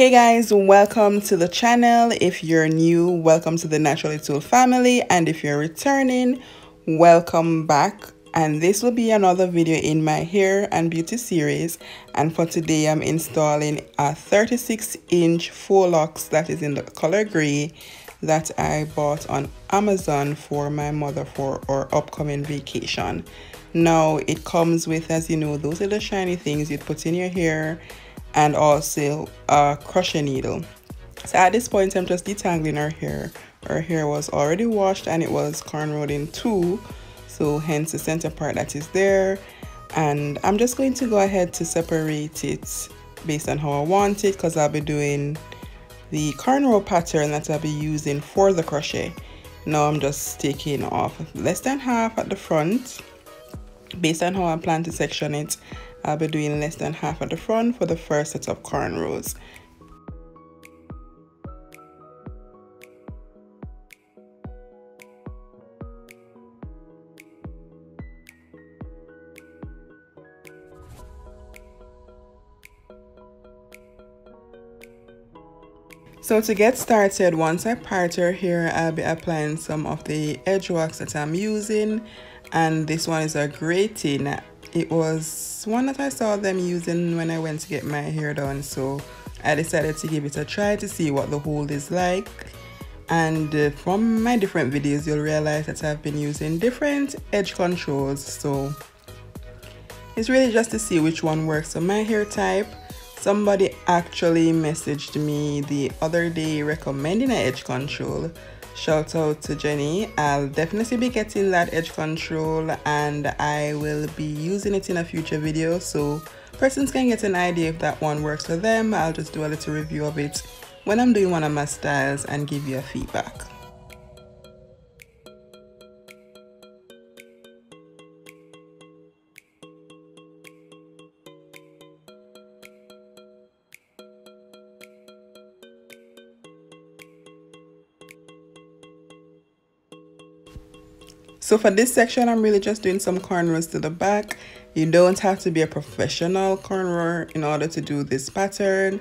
Hey guys, welcome to the channel. If you're new, welcome to the Naturally Tool family, and if you're returning, welcome back. And this will be another video in my hair and beauty series, and for today I'm installing a 36-inch faux locks that is in the color gray that I bought on Amazon for my mother for our upcoming vacation. Now it comes with, as you know, those little shiny things you'd put in your hair, and also a crochet needle. So at this point I'm just detangling her hair. Her hair was already washed and it was cornrowed in two, so hence the center part that is there. And I'm just going to go ahead to separate it based on how I want it, because I'll be doing the cornrow pattern that I'll be using for the crochet. Now I'm just taking off less than half at the front. Based on how I plan to section it, I'll be doing less than half at the front for the first set of cornrows. So to get started, once I part her hair, I'll be applying some of the edge wax that I'm using, and this one is a gray tin. It was one that I saw them using when I went to get my hair done, so I decided to give it a try to see what the hold is like. And from my different videos, you'll realize that I've been using different edge controls, so it's really just to see which one works for my hair type. Somebody actually messaged me the other day recommending an edge control. Shout out to Jenny. I'll definitely be getting that edge control, and I will be using it in a future video, so persons can get an idea if that one works for them. I'll just do a little review of it when I'm doing one of my styles and give you a feedback. So for this section, I'm really just doing some cornrows to the back. You don't have to be a professional cornrower in order to do this pattern.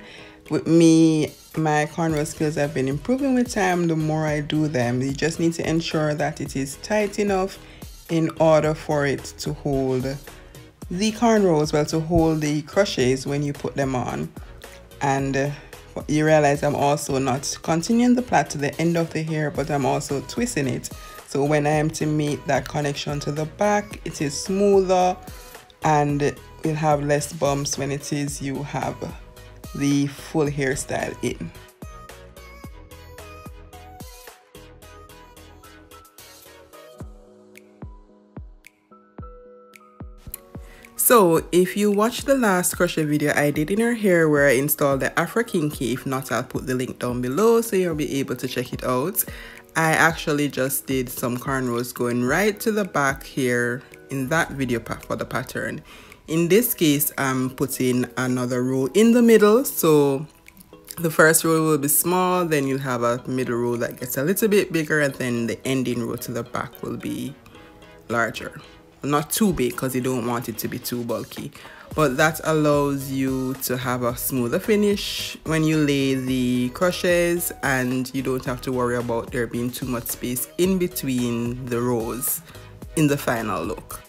With me, my cornrow skills have been improving with time the more I do them. You just need to ensure that it is tight enough in order for it to hold the cornrows, well, to hold the crochets when you put them on. And you realize I'm also not continuing the plait to the end of the hair, but I'm also twisting it. So when I am to make that connection to the back, it is smoother and will have less bumps when it is you have the full hairstyle in. So if you watched the last crochet video I did in her hair where I installed the Afro Kinky, if not, I'll put the link down below so you'll be able to check it out. I actually just did some cornrows going right to the back here in that video for the pattern. In this case, I'm putting another row in the middle, so the first row will be small, then you'll have a middle row that gets a little bit bigger, and then the ending row to the back will be larger. Not too big because you don't want it to be too bulky, but that allows you to have a smoother finish when you lay the crochets, and you don't have to worry about there being too much space in between the rows in the final look.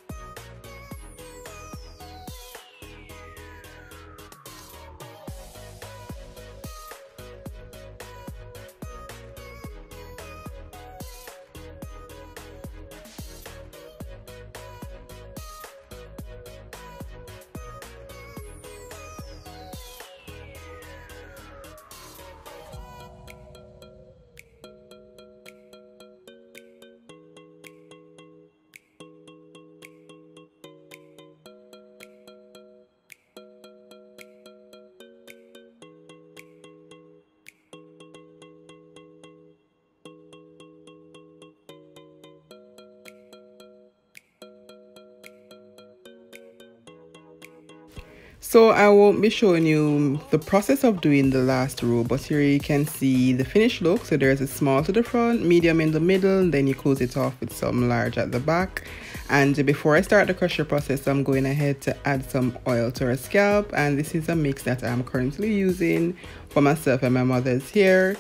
So I won't be showing you the process of doing the last row, but here you can see the finished look. So there's a small to the front, medium in the middle, then you close it off with some large at the back. And before I start the crochet process, I'm going ahead to add some oil to our scalp, and this is a mix that I'm currently using for myself and my mother's hair.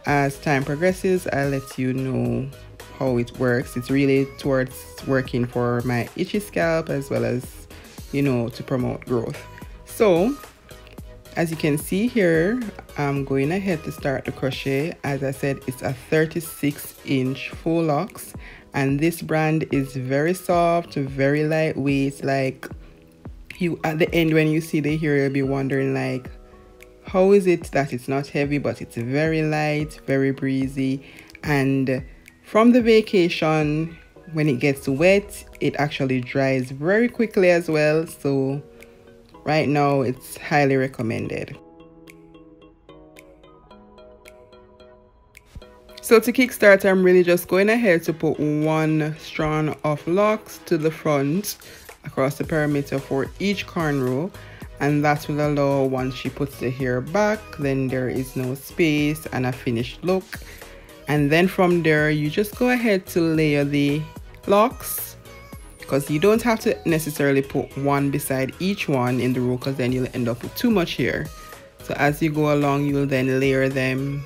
As time progresses, I'll let you know how it works. It's really towards working for my itchy scalp as well as, you know, to promote growth. So as you can see here, I'm going ahead to start the crochet. As I said, it's a 36-inch Faux Locs, and this brand is very soft, very lightweight. Like, you at the end when you see the hair, you'll be wondering like, how is it that it's not heavy? But it's very light, very breezy, and from the vacation, when it gets wet, it actually dries very quickly as well. So right now it's highly recommended. So to kickstart, I'm really just going ahead to put one strand of locks to the front across the perimeter for each cornrow, and that will allow, once she puts the hair back, then there is no space and a finished look. And then from there you just go ahead to layer the locks, because you don't have to necessarily put one beside each one in the row, because then you'll end up with too much hair. So as you go along, you will then layer them.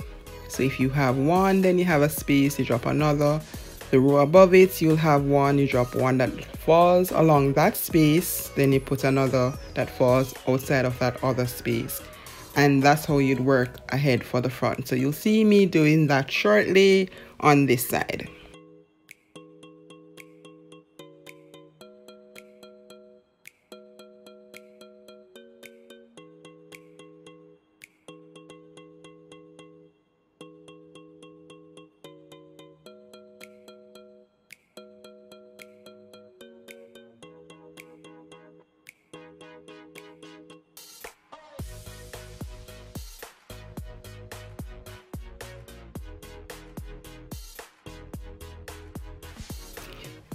So if you have one, then you have a space, you drop another. The row above it, you'll have one, you drop one that falls along that space, then you put another that falls outside of that other space. And that's how you'd work ahead for the front. So you'll see me doing that shortly on this side.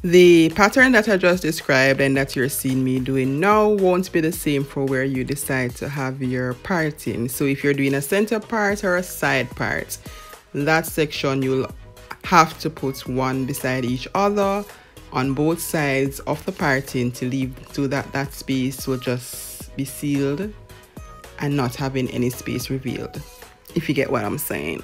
The pattern that I just described and that you're seeing me doing now won't be the same for where you decide to have your parting. So if you're doing a center part or a side part, that section you'll have to put one beside each other on both sides of the parting to leave so that that space will just be sealed and not having any space revealed, if you get what I'm saying.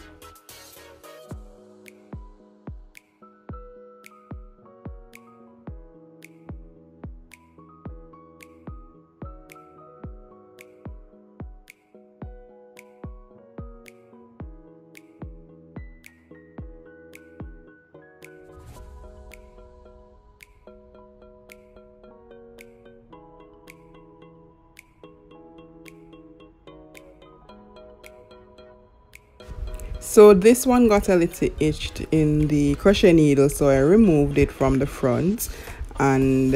So this one got a little itched in the crochet needle, so I removed it from the front and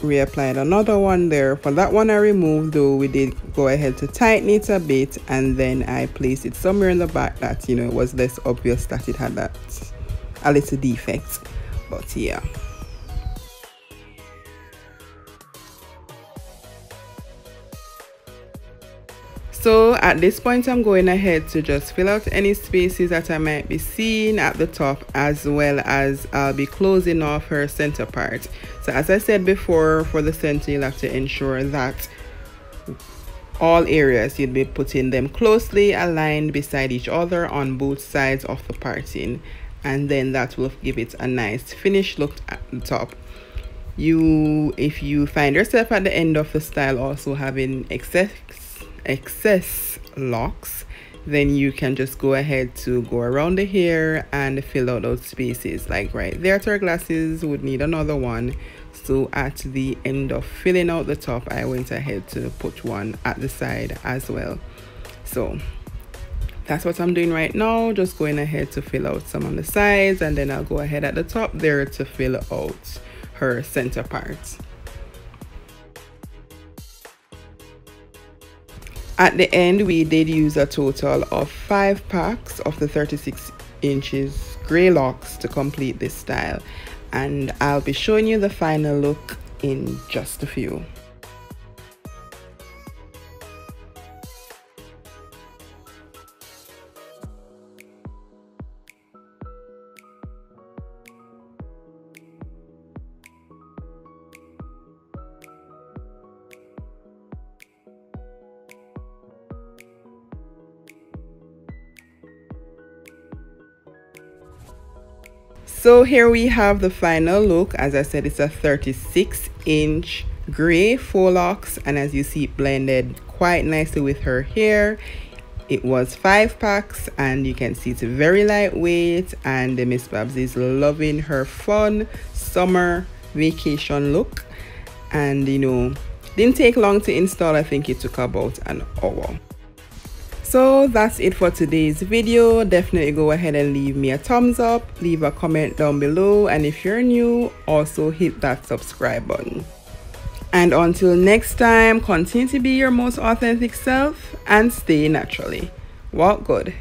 reapplied another one there. For that one I removed, though, we did go ahead to tighten it a bit, and then I placed it somewhere in the back that, you know, it was less obvious that it had that a little defect. But yeah. So at this point, I'm going ahead to just fill out any spaces that I might be seeing at the top, as well as I'll be closing off her center part. So as I said before, for the center, you'll have to ensure that all areas, you'll be putting them closely aligned beside each other on both sides of the parting, and then that will give it a nice finished look at the top. If you find yourself at the end of the style also having excess locks, then you can just go ahead to go around the hair and fill out those spaces. Like right there at our glasses would need another one, so at the end of filling out the top, I went ahead to put one at the side as well. So that's what I'm doing right now, just going ahead to fill out some on the sides, and then I'll go ahead at the top there to fill out her center part. At the end, we did use a total of 5 packs of the 36 inches gray locks to complete this style, and I'll be showing you the final look in just a few. So here we have the final look. As I said, it's a 36-inch gray faux locks, and as you see, it blended quite nicely with her hair. It was 5 packs, and you can see it's very lightweight, and Miss Babs is loving her fun summer vacation look. And you know, didn't take long to install. I think it took about an hour. So that's it for today's video. Definitely go ahead and leave me a thumbs up, leave a comment down below, and if you're new, also hit that subscribe button. And until next time, continue to be your most authentic self and stay naturally. Walk good.